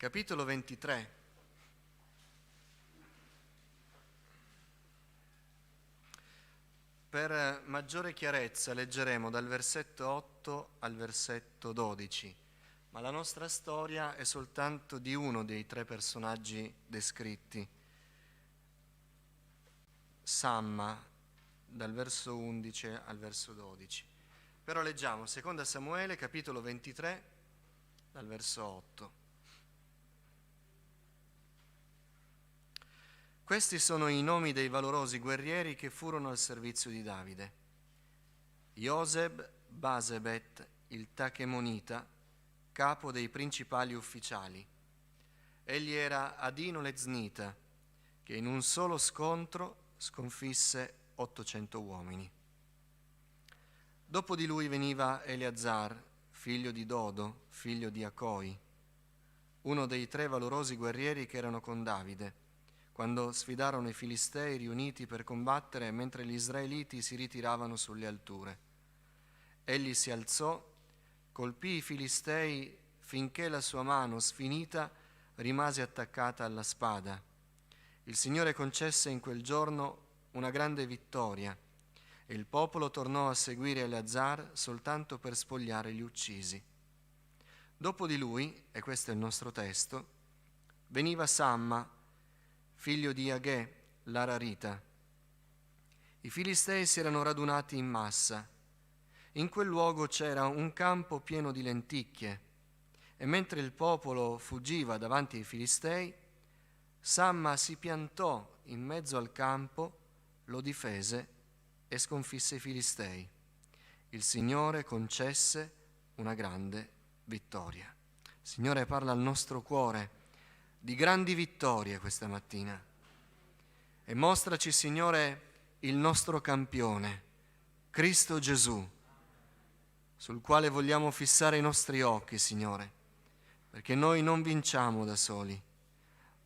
capitolo 23. Per maggiore chiarezza leggeremo dal versetto 8 al versetto 12, ma la nostra storia è soltanto di uno dei tre personaggi descritti, Samma, dal verso 11 al verso 12. Però leggiamo 2 Samuele, capitolo 23, dal verso 8. Questi sono i nomi dei valorosi guerrieri che furono al servizio di Davide. Joseb Basebet, il Tachemonita, capo dei principali ufficiali. Egli era Adino Leznita, che in un solo scontro sconfisse 800 uomini. Dopo di lui veniva Eleazar, figlio di Dodo, figlio di Acoi, uno dei tre valorosi guerrieri che erano con Davide, quando sfidarono i Filistei riuniti per combattere mentre gli israeliti si ritiravano sulle alture. Egli si alzò, colpì i Filistei finché la sua mano sfinita rimase attaccata alla spada. Il Signore concesse in quel giorno una grande vittoria e il popolo tornò a seguire Eleazar soltanto per spogliare gli uccisi. Dopo di lui, e questo è il nostro testo, veniva Samma, figlio di Agè, l'Ararita. I Filistei si erano radunati in massa. In quel luogo c'era un campo pieno di lenticchie e mentre il popolo fuggiva davanti ai Filistei, Samma si piantò in mezzo al campo, lo difese e sconfisse i Filistei. Il Signore concesse una grande vittoria. Il Signore parla al nostro cuore di grandi vittorie questa mattina e mostraci, Signore, il nostro campione, Cristo Gesù, sul quale vogliamo fissare i nostri occhi, Signore, perché noi non vinciamo da soli,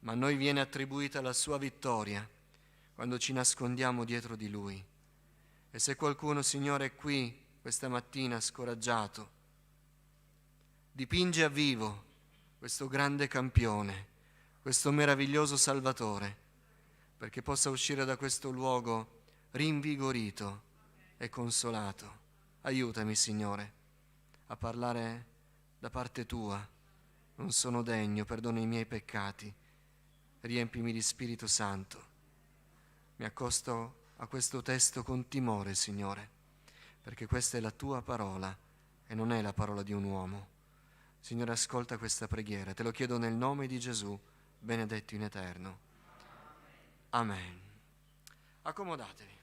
ma a noi viene attribuita la sua vittoria quando ci nascondiamo dietro di Lui. E se qualcuno, Signore, è qui questa mattina scoraggiato, dipinge a vivo questo grande campione, questo meraviglioso Salvatore, perché possa uscire da questo luogo rinvigorito e consolato. Aiutami, Signore, a parlare da parte Tua. Non sono degno, perdona i miei peccati, riempimi di Spirito Santo. Mi accosto a questo testo con timore, Signore, perché questa è la Tua parola e non è la parola di un uomo. Signore, ascolta questa preghiera, te lo chiedo nel nome di Gesù, benedetto in eterno. Amen. Accomodatevi.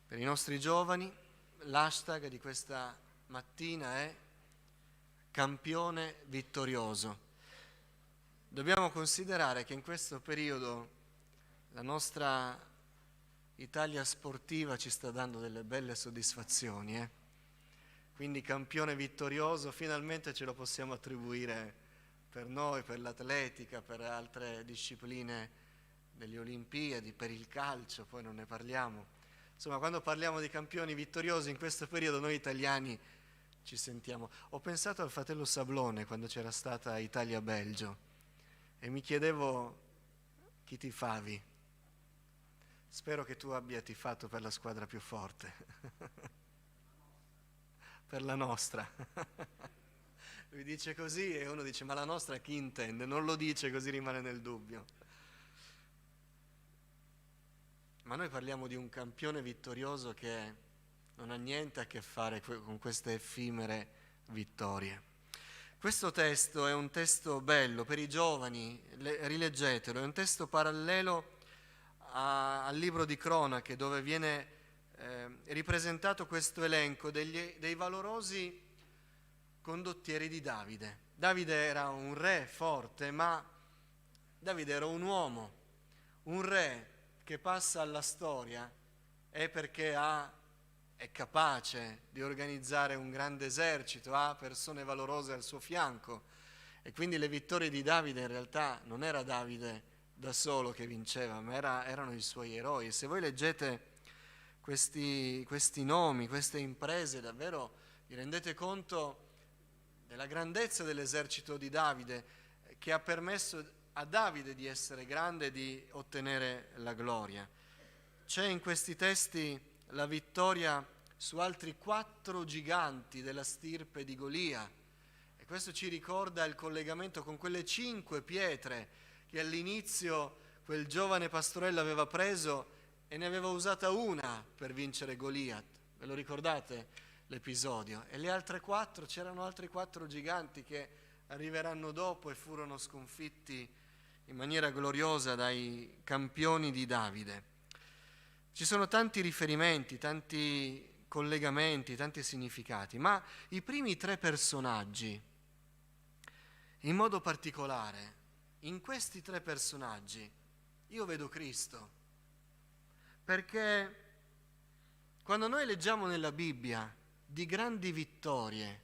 Per i nostri giovani, l'hashtag di questa mattina è campione vittorioso. Dobbiamo considerare che in questo periodo la nostra Italia sportiva ci sta dando delle belle soddisfazioni. Quindi campione vittorioso finalmente ce lo possiamo attribuire per noi, per l'atletica, per altre discipline delle Olimpiadi, per il calcio, poi non ne parliamo. Insomma, quando parliamo di campioni vittoriosi in questo periodo noi italiani ci sentiamo. Ho pensato al fratello Sablone quando c'era stata Italia-Belgio e mi chiedevo chi tifavi. Spero che tu abbia tifato per la squadra più forte, per la nostra. Lui dice così e uno dice ma la nostra chi intende? Non lo dice, così rimane nel dubbio. Ma noi parliamo di un campione vittorioso che non ha niente a che fare con queste effimere vittorie. Questo testo è un testo bello per i giovani, rileggetelo, è un testo parallelo al libro di Cronache dove viene ripresentato questo elenco dei valorosi condottieri di Davide. Davide era un re forte, ma Davide era un uomo, un re che passa alla storia è perché è capace di organizzare un grande esercito, ha persone valorose al suo fianco e quindi le vittorie di Davide in realtà non era Davide da solo che vinceva, ma erano i suoi eroi. E se voi leggete questi nomi, queste imprese, davvero vi rendete conto È la grandezza dell'esercito di Davide che ha permesso a Davide di essere grande e di ottenere la gloria. C'è in questi testi la vittoria su altri 4 giganti della stirpe di Golia, e questo ci ricorda il collegamento con quelle 5 pietre che all'inizio quel giovane pastorello aveva preso e ne aveva usata una per vincere Goliat. Ve lo ricordate l'episodio? E le altre 4, c'erano altri 4 giganti che arriveranno dopo e furono sconfitti in maniera gloriosa dai campioni di Davide. Ci sono tanti riferimenti, tanti collegamenti, tanti significati, ma i primi 3 personaggi, in modo particolare, in questi 3 personaggi, io vedo Cristo, perché quando noi leggiamo nella Bibbia di grandi vittorie,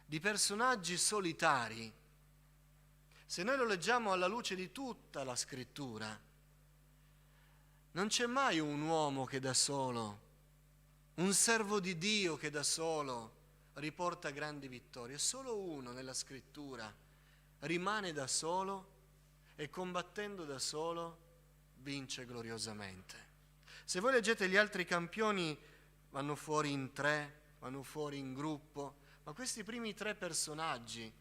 di personaggi solitari, se noi lo leggiamo alla luce di tutta la Scrittura, non c'è mai un uomo che da solo, un servo di Dio che da solo riporta grandi vittorie. Solo uno nella Scrittura rimane da solo e combattendo da solo vince gloriosamente. Se voi leggete gli altri campioni vanno fuori in 3, vanno fuori in gruppo, ma questi primi 3 personaggi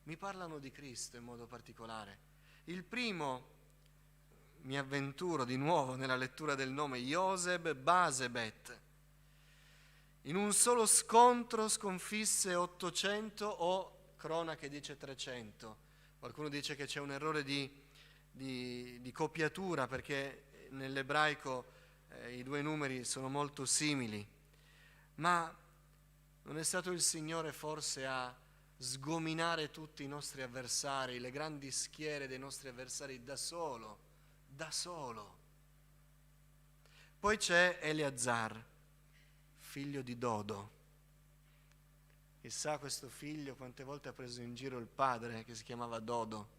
mi parlano di Cristo in modo particolare. Il primo, mi avventuro di nuovo nella lettura del nome, Joseb Basebet. In un solo scontro sconfisse 800 o cronache dice 300. Qualcuno dice che c'è un errore di copiatura perché nell'ebraico i 2 numeri sono molto simili. Ma non è stato il Signore forse a sgominare tutti i nostri avversari, le grandi schiere dei nostri avversari da solo? Da solo. Poi c'è Eleazar, figlio di Dodo. Chissà questo figlio quante volte ha preso in giro il padre che si chiamava Dodo.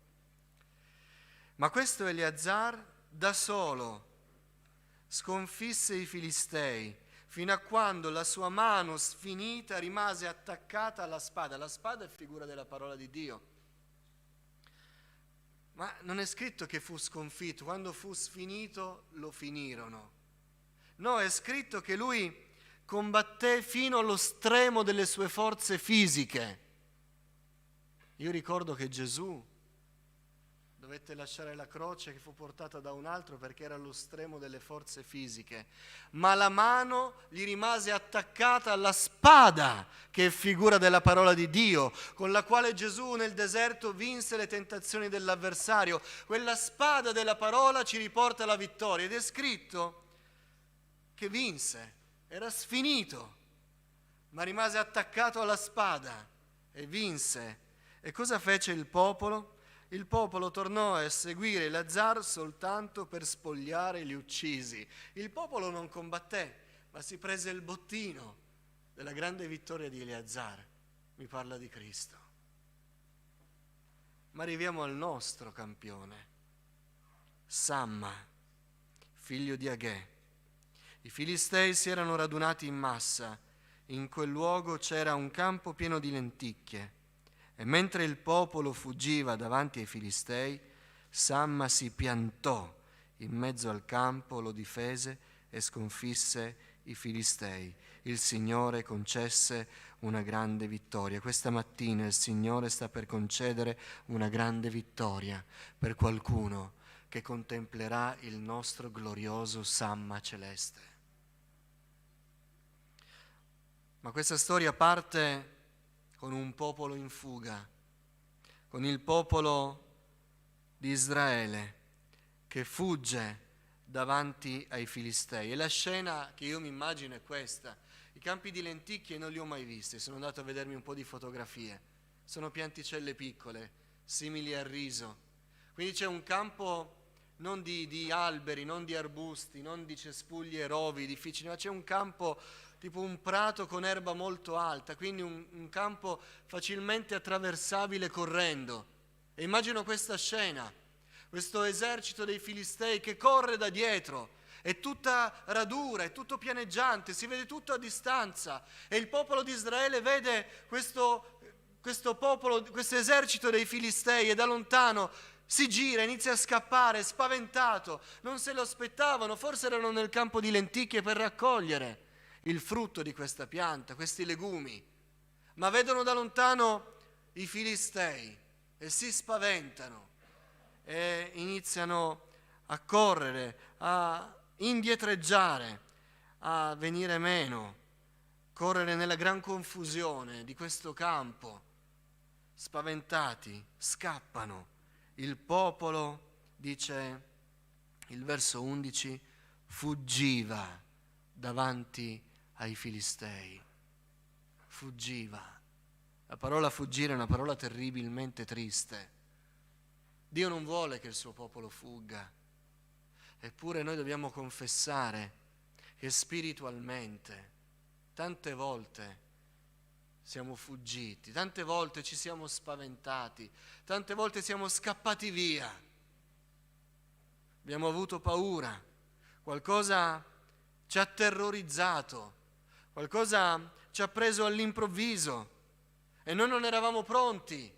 Ma questo Eleazar da solo sconfisse i Filistei fino a quando la sua mano sfinita rimase attaccata alla spada. La spada è figura della parola di Dio. Ma non è scritto che fu sconfitto, quando fu sfinito lo finirono. No, è scritto che lui combatté fino allo stremo delle sue forze fisiche. Io ricordo che Gesù dovette lasciare la croce che fu portata da un altro perché era allo stremo delle forze fisiche, ma la mano gli rimase attaccata alla spada, che è figura della parola di Dio, con la quale Gesù nel deserto vinse le tentazioni dell'avversario. Quella spada della parola ci riporta alla vittoria ed è scritto che vinse, era sfinito, ma rimase attaccato alla spada e vinse. E cosa fece il popolo? Il popolo tornò a seguire Eleazar soltanto per spogliare gli uccisi. Il popolo non combatté, ma si prese il bottino della grande vittoria di Eleazar. Mi parla di Cristo. Ma arriviamo al nostro campione, Samma, figlio di Agè. I Filistei si erano radunati in massa. In quel luogo c'era un campo pieno di lenticchie. E mentre il popolo fuggiva davanti ai Filistei, Samma si piantò in mezzo al campo, lo difese e sconfisse i Filistei. Il Signore concesse una grande vittoria. Questa mattina il Signore sta per concedere una grande vittoria per qualcuno che contemplerà il nostro glorioso Samma celeste. Ma questa storia parte con un popolo in fuga, con il popolo di Israele che fugge davanti ai Filistei. E la scena che io mi immagino è questa. I campi di lenticchie non li ho mai visti, sono andato a vedermi un po' di fotografie. Sono pianticelle piccole, simili al riso. Quindi c'è un campo non di alberi, non di arbusti, non di cespugli e rovi difficili, ma c'è un campo tipo un prato con erba molto alta, quindi un campo facilmente attraversabile correndo. E immagino questa scena, questo esercito dei Filistei che corre da dietro, è tutta radura, è tutto pianeggiante, si vede tutto a distanza e il popolo di Israele vede questo questo popolo, questo esercito dei Filistei, e da lontano si gira, inizia a scappare, spaventato. Non se lo aspettavano, forse erano nel campo di lenticchie per raccogliere il frutto di questa pianta, questi legumi. Ma vedono da lontano i Filistei e si spaventano e iniziano a correre, a indietreggiare, a venire meno, correre nella gran confusione di questo campo. Spaventati, scappano. Il popolo, dice il verso 11, fuggiva davanti ai Filistei. Fuggiva. La parola fuggire è una parola terribilmente triste. Dio non vuole che il suo popolo fugga. Eppure noi dobbiamo confessare che spiritualmente tante volte siamo fuggiti, tante volte ci siamo spaventati, tante volte siamo scappati via. Abbiamo avuto paura, qualcosa ci ha terrorizzato, qualcosa ci ha preso all'improvviso e noi non eravamo pronti.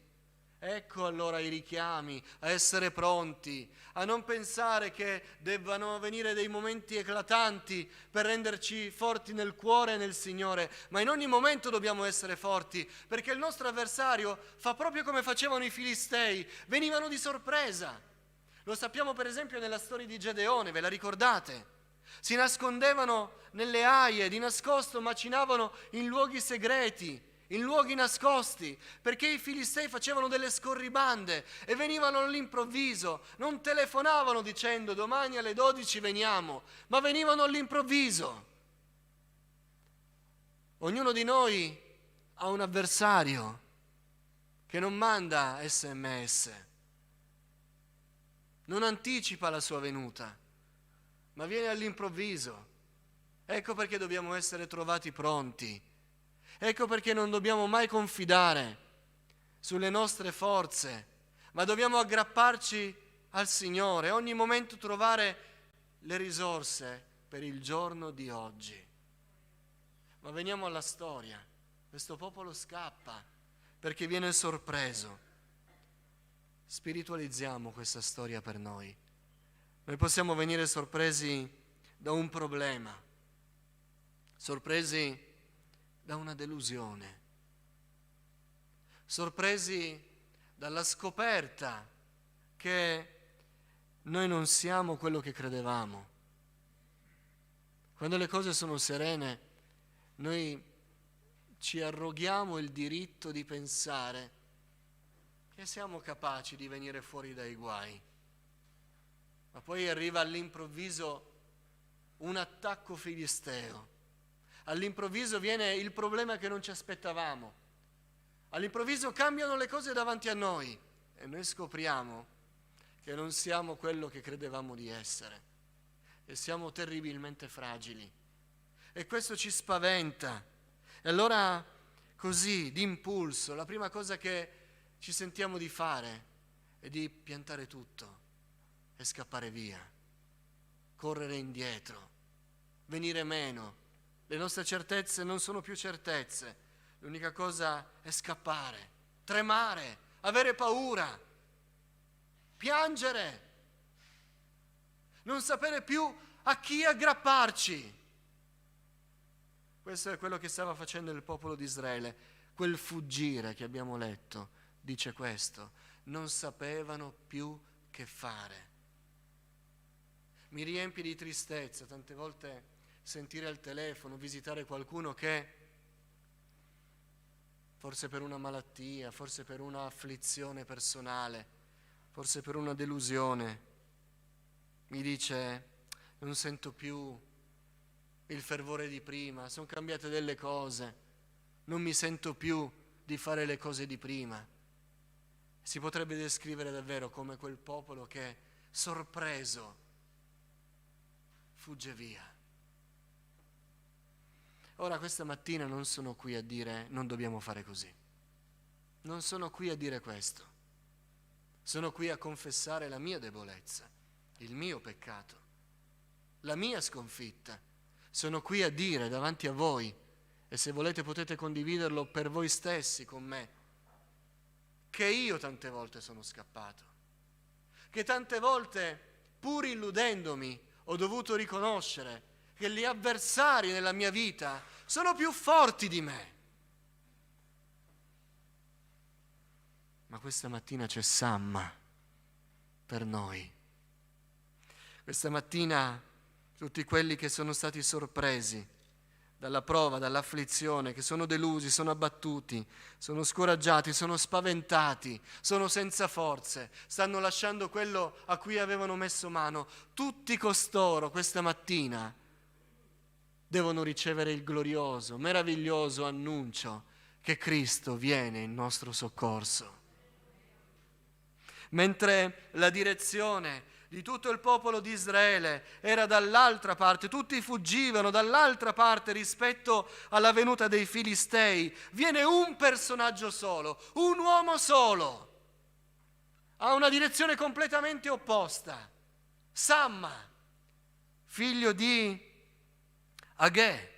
Ecco allora i richiami a essere pronti, a non pensare che debbano venire dei momenti eclatanti per renderci forti nel cuore e nel Signore, ma in ogni momento dobbiamo essere forti, perché il nostro avversario fa proprio come facevano i Filistei, venivano di sorpresa. Lo sappiamo per esempio nella storia di Gedeone, ve la ricordate? Si nascondevano nelle aie, di nascosto macinavano in luoghi segreti, in luoghi nascosti, perché i Filistei facevano delle scorribande e venivano all'improvviso, non telefonavano dicendo domani alle 12 veniamo, ma venivano all'improvviso. Ognuno di noi ha un avversario che non manda SMS, non anticipa la sua venuta, ma viene all'improvviso. Ecco perché dobbiamo essere trovati pronti. Ecco perché non dobbiamo mai confidare sulle nostre forze, ma dobbiamo aggrapparci al Signore, ogni momento trovare le risorse per il giorno di oggi. Ma veniamo alla storia. Questo popolo scappa perché viene sorpreso. Spiritualizziamo questa storia per noi. Noi possiamo venire sorpresi da un problema, sorpresi da una delusione, sorpresi dalla scoperta che noi non siamo quello che credevamo. Quando le cose sono serene, noi ci arroghiamo il diritto di pensare che siamo capaci di venire fuori dai guai. Ma poi arriva all'improvviso un attacco filisteo. All'improvviso viene il problema che non ci aspettavamo. All'improvviso cambiano le cose davanti a noi e noi scopriamo che non siamo quello che credevamo di essere e siamo terribilmente fragili. E questo ci spaventa. E allora così, d'impulso, la prima cosa che ci sentiamo di fare è di piantare tutto e scappare via, correre indietro, venire meno. Le nostre certezze non sono più certezze, l'unica cosa è scappare, tremare, avere paura, piangere, non sapere più a chi aggrapparci. Questo è quello che stava facendo il popolo di Israele, quel fuggire che abbiamo letto, dice questo, non sapevano più che fare. Mi riempie di tristezza tante volte sentire al telefono, visitare qualcuno che forse per una malattia, forse per una afflizione personale, forse per una delusione, mi dice non sento più il fervore di prima, sono cambiate delle cose, non mi sento più di fare le cose di prima. Si potrebbe descrivere davvero come quel popolo che, sorpreso, fugge via. Ora questa mattina non sono qui a dire non dobbiamo fare così. Non sono qui a dire questo. Sono qui a confessare la mia debolezza, il mio peccato, la mia sconfitta. Sono qui a dire davanti a voi, e se volete potete condividerlo per voi stessi con me, che io tante volte sono scappato, che tante volte, pur illudendomi, ho dovuto riconoscere che gli avversari nella mia vita sono più forti di me. Ma questa mattina c'è Samma per noi. Questa mattina tutti quelli che sono stati sorpresi dalla prova, dall'afflizione, che sono delusi, sono abbattuti, sono scoraggiati, sono spaventati, sono senza forze, stanno lasciando quello a cui avevano messo mano, tutti costoro questa mattina devono ricevere il glorioso, meraviglioso annuncio che Cristo viene in nostro soccorso. Mentre la direzione di tutto il popolo di Israele era dall'altra parte, tutti fuggivano dall'altra parte rispetto alla venuta dei Filistei, viene un personaggio solo, un uomo solo, ha una direzione completamente opposta. Samma, figlio di Agè,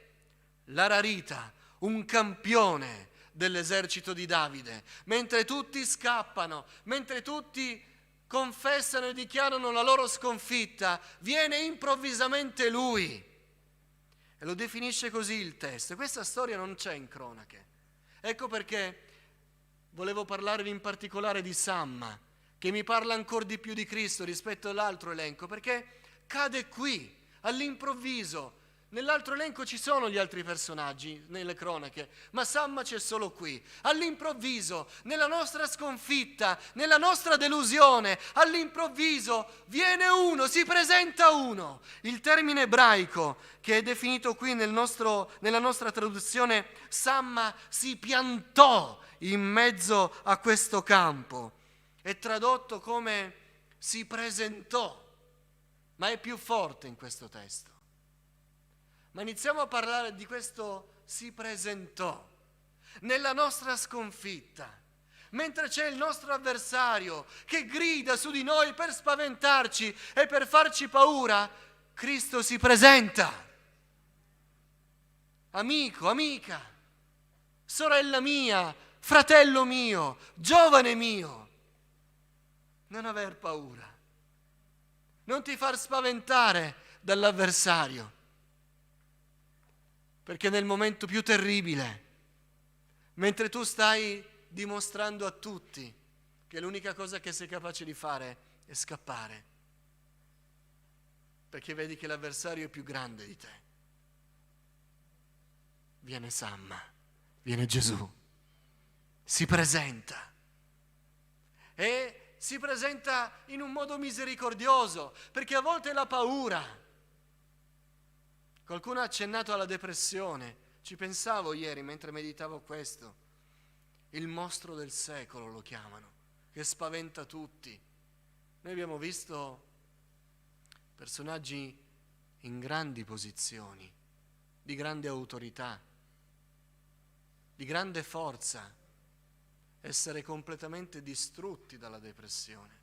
l'Ararita, un campione dell'esercito di Davide. Mentre tutti scappano, mentre tutti confessano e dichiarano la loro sconfitta, viene improvvisamente lui. E lo definisce così il testo. Questa storia non c'è in cronache. Ecco perché volevo parlarvi in particolare di Samma, che mi parla ancora di più di Cristo rispetto all'altro elenco, perché cade qui, all'improvviso. Nell'altro elenco ci sono gli altri personaggi nelle cronache, ma Samma c'è solo qui. All'improvviso, nella nostra sconfitta, nella nostra delusione, all'improvviso viene uno, si presenta uno. Il termine ebraico che è definito qui nella nostra traduzione, Samma si piantò in mezzo a questo campo. È tradotto come si presentò, ma è più forte in questo testo. Ma iniziamo a parlare di questo si presentò nella nostra sconfitta, mentre c'è il nostro avversario che grida su di noi per spaventarci e per farci paura. Cristo si presenta. Amico, amica, sorella mia, fratello mio, giovane mio, non aver paura, non ti far spaventare dall'avversario. Perché nel momento più terribile, mentre tu stai dimostrando a tutti che l'unica cosa che sei capace di fare è scappare, perché vedi che l'avversario è più grande di te, viene Samma, viene Gesù, si presenta e si presenta in un modo misericordioso, perché a volte la paura. Qualcuno ha accennato alla depressione, ci pensavo ieri mentre meditavo questo. Il mostro del secolo lo chiamano, che spaventa tutti. Noi abbiamo visto personaggi in grandi posizioni, di grande autorità, di grande forza, essere completamente distrutti dalla depressione.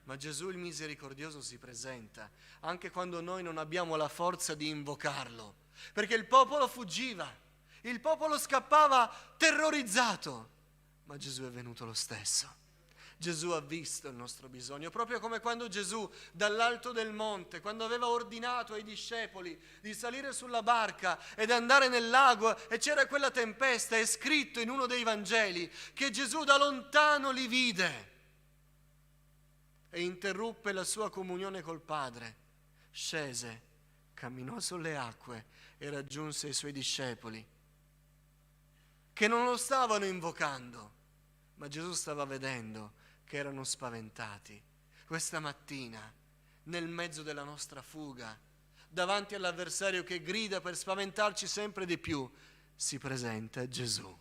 Ma Gesù il misericordioso si presenta anche quando noi non abbiamo la forza di invocarlo, perché il popolo fuggiva, il popolo scappava terrorizzato, ma Gesù è venuto lo stesso. Gesù ha visto il nostro bisogno, proprio come quando Gesù dall'alto del monte, quando aveva ordinato ai discepoli di salire sulla barca ed andare nel lago e c'era quella tempesta, è scritto in uno dei Vangeli che Gesù da lontano li vide e interruppe la sua comunione col Padre, scese, camminò sulle acque e raggiunse i suoi discepoli, che non lo stavano invocando, ma Gesù stava vedendo che erano spaventati. Questa mattina, nel mezzo della nostra fuga, davanti all'avversario che grida per spaventarci sempre di più, si presenta Gesù,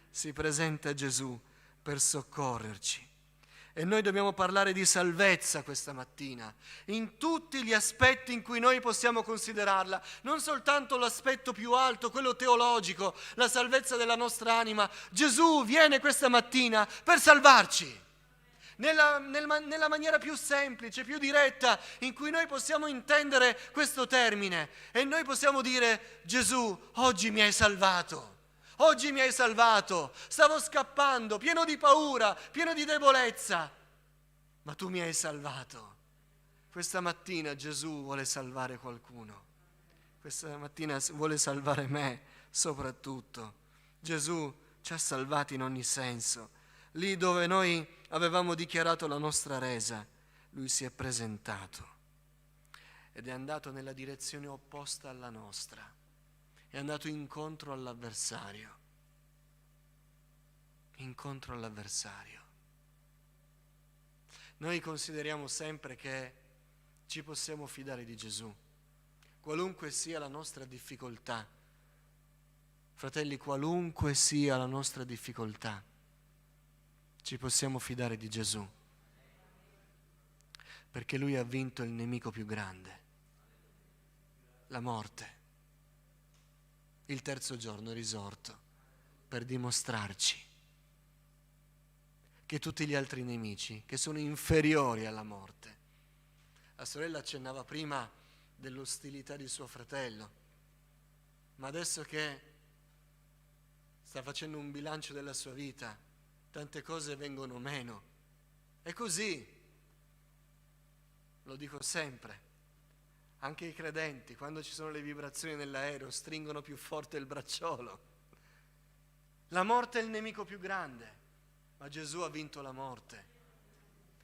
si presenta Gesù per soccorrerci. E noi dobbiamo parlare di salvezza questa mattina, in tutti gli aspetti in cui noi possiamo considerarla, non soltanto l'aspetto più alto, quello teologico, la salvezza della nostra anima. Gesù viene questa mattina per salvarci, nella maniera più semplice, più diretta, in cui noi possiamo intendere questo termine. E noi possiamo dire: Gesù, oggi mi hai salvato. oggi mi hai salvato, stavo scappando, pieno di paura, pieno di debolezza, ma tu mi hai salvato. Questa mattina Gesù vuole salvare qualcuno, questa mattina vuole salvare me soprattutto. Gesù ci ha salvati in ogni senso. Lì dove noi avevamo dichiarato la nostra resa, Lui si è presentato ed è andato nella direzione opposta alla nostra, è andato incontro all'avversario. Incontro all'avversario. Noi consideriamo sempre che ci possiamo fidare di Gesù, qualunque sia la nostra difficoltà. Fratelli, qualunque sia la nostra difficoltà, ci possiamo fidare di Gesù, perché Lui ha vinto il nemico più grande, la morte. Il terzo giorno è risorto per dimostrarci che tutti gli altri nemici, che sono inferiori alla morte. La sorella accennava prima dell'ostilità di suo fratello, ma adesso che sta facendo un bilancio della sua vita, tante cose vengono meno. È così, lo dico sempre, anche i credenti, quando ci sono le vibrazioni nell'aereo, stringono più forte il bracciolo. La morte è il nemico più grande, ma Gesù ha vinto la morte.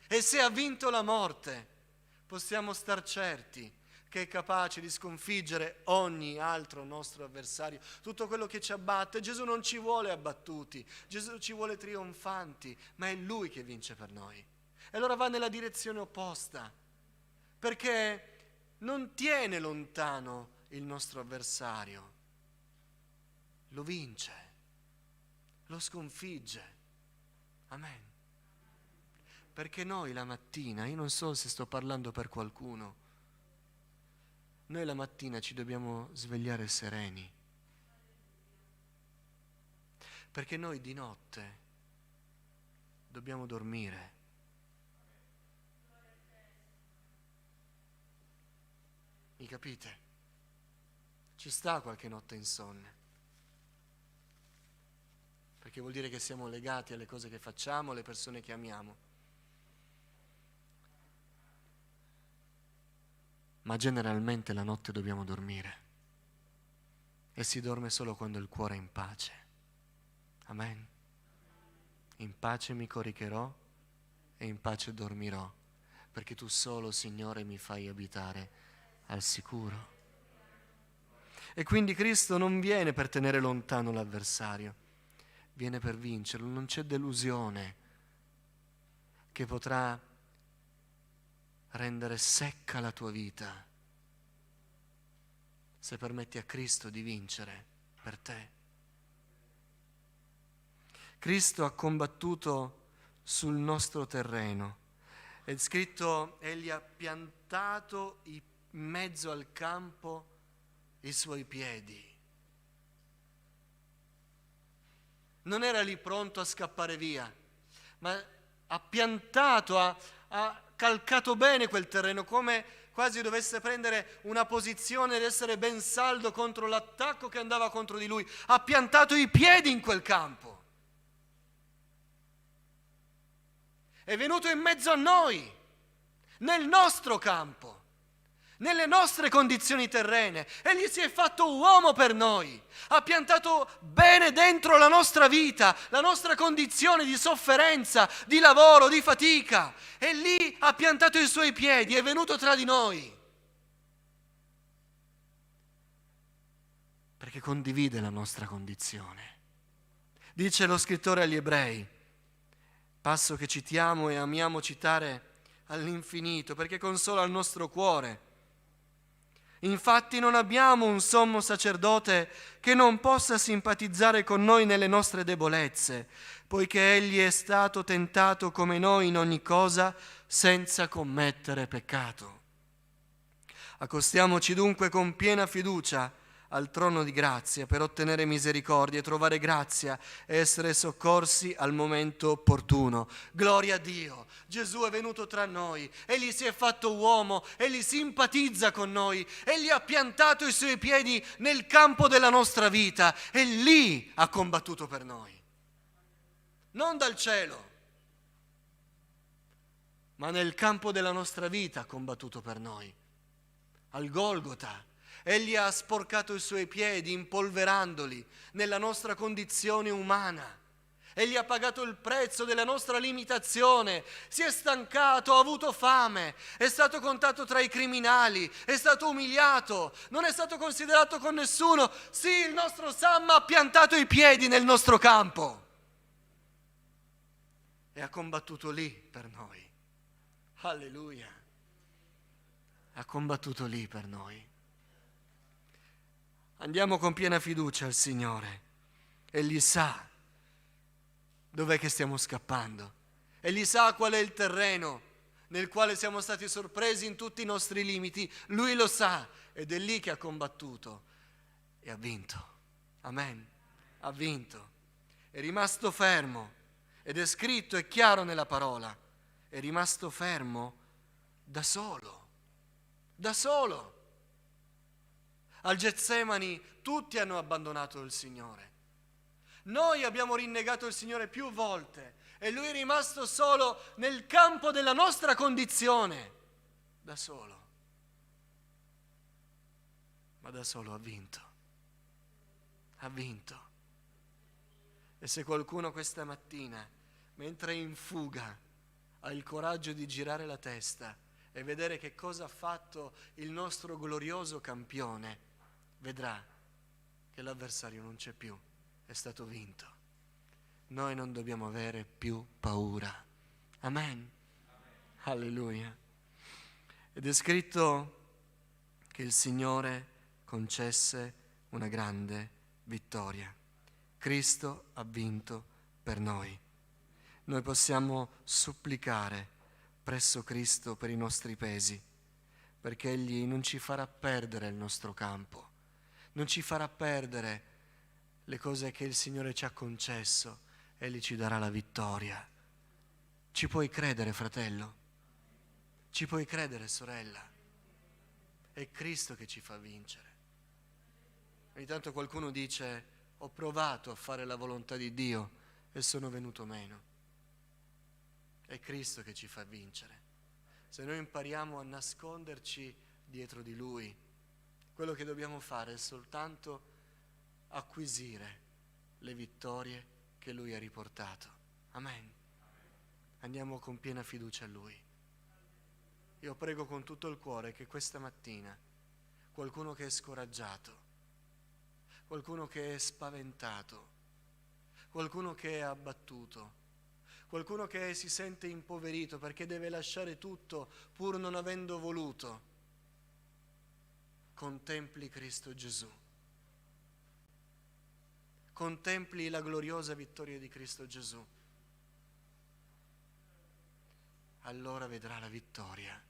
E se ha vinto la morte, possiamo star certi che è capace di sconfiggere ogni altro nostro avversario, tutto quello che ci abbatte. Gesù non ci vuole abbattuti, Gesù ci vuole trionfanti, ma è Lui che vince per noi. E allora va nella direzione opposta, perché non tiene lontano il nostro avversario, lo vince, lo sconfigge. Amen. Perché noi la mattina, io non so se sto parlando per qualcuno, noi la mattina ci dobbiamo svegliare sereni, perché noi di notte dobbiamo dormire. Mi capite? Ci sta qualche notte insonne, perché vuol dire che siamo legati alle cose che facciamo, alle persone che amiamo. Ma generalmente la notte dobbiamo dormire e si dorme solo quando il cuore è in pace. Amen. In pace mi coricherò e in pace dormirò, perché tu solo, Signore, mi fai abitare al sicuro. E quindi Cristo non viene per tenere lontano l'avversario, viene per vincerlo. Non c'è delusione che potrà rendere secca la tua vita se permetti a Cristo di vincere per te. Cristo ha combattuto sul nostro terreno. È scritto: egli ha piantato in mezzo al campo i suoi piedi. Non era lì pronto a scappare via, ma ha piantato, ha calcato bene quel terreno, come quasi dovesse prendere una posizione ed essere ben saldo contro l'attacco che andava contro di lui. Ha piantato i piedi in quel campo. È venuto in mezzo a noi, nel nostro campo, nelle nostre condizioni terrene. Egli si è fatto uomo per noi, ha piantato bene dentro la nostra vita, la nostra condizione di sofferenza, di lavoro, di fatica, e lì ha piantato i suoi piedi, è venuto tra di noi, perché condivide la nostra condizione. Dice lo scrittore agli Ebrei, passo che citiamo e amiamo citare all'infinito, perché consola il nostro cuore: infatti non abbiamo un sommo sacerdote che non possa simpatizzare con noi nelle nostre debolezze, poiché egli è stato tentato come noi in ogni cosa, senza commettere peccato. Accostiamoci dunque con piena fiducia al trono di grazia per ottenere misericordia, trovare grazia e essere soccorsi al momento opportuno. Gloria a Dio! Gesù è venuto tra noi, Egli si è fatto uomo, Egli simpatizza con noi, Egli ha piantato i suoi piedi nel campo della nostra vita e lì ha combattuto per noi. Non dal cielo, ma nel campo della nostra vita ha combattuto per noi. Al Golgota, Egli ha sporcato i suoi piedi, impolverandoli nella nostra condizione umana. Egli ha pagato il prezzo della nostra limitazione, si è stancato, ha avuto fame, è stato contato tra i criminali, è stato umiliato, non è stato considerato con nessuno. Sì, il nostro Sam ha piantato i piedi nel nostro campo e ha combattuto lì per noi. Alleluia! Ha combattuto lì per noi. Andiamo con piena fiducia al Signore. Egli sa dov'è che stiamo scappando. Egli sa qual è il terreno nel quale siamo stati sorpresi in tutti i nostri limiti. Lui lo sa ed è lì che ha combattuto e ha vinto. Amen. Ha vinto. È rimasto fermo ed è scritto, è chiaro nella parola. È rimasto fermo da solo. Da solo. Al Getsemani tutti hanno abbandonato il Signore. Noi abbiamo rinnegato il Signore più volte e Lui è rimasto solo nel campo della nostra condizione. Da solo. Ma da solo ha vinto. Ha vinto. E se qualcuno questa mattina, mentre è in fuga, ha il coraggio di girare la testa e vedere che cosa ha fatto il nostro glorioso campione, vedrà che l'avversario non c'è più, è stato vinto. Noi non dobbiamo avere più paura. Amen. Alleluia. Ed è scritto che il Signore concesse una grande vittoria. Cristo ha vinto per noi. Noi possiamo supplicare presso Cristo per i nostri pesi, perché Egli non ci farà perdere il nostro campo, non ci farà perdere le cose che il Signore ci ha concesso, Egli ci darà la vittoria. Ci puoi credere, fratello? Ci puoi credere, sorella? È Cristo che ci fa vincere. Ogni tanto qualcuno dice: ho provato a fare la volontà di Dio e sono venuto meno. È Cristo che ci fa vincere. Se noi impariamo a nasconderci dietro di Lui, quello che dobbiamo fare è soltanto acquisire le vittorie che Lui ha riportato. Amen. Andiamo con piena fiducia a Lui. Io prego con tutto il cuore che questa mattina qualcuno che è scoraggiato, qualcuno che è spaventato, qualcuno che è abbattuto, qualcuno che si sente impoverito perché deve lasciare tutto pur non avendo voluto, contempli Cristo Gesù. Contempli la gloriosa vittoria di Cristo Gesù. Allora vedrà la vittoria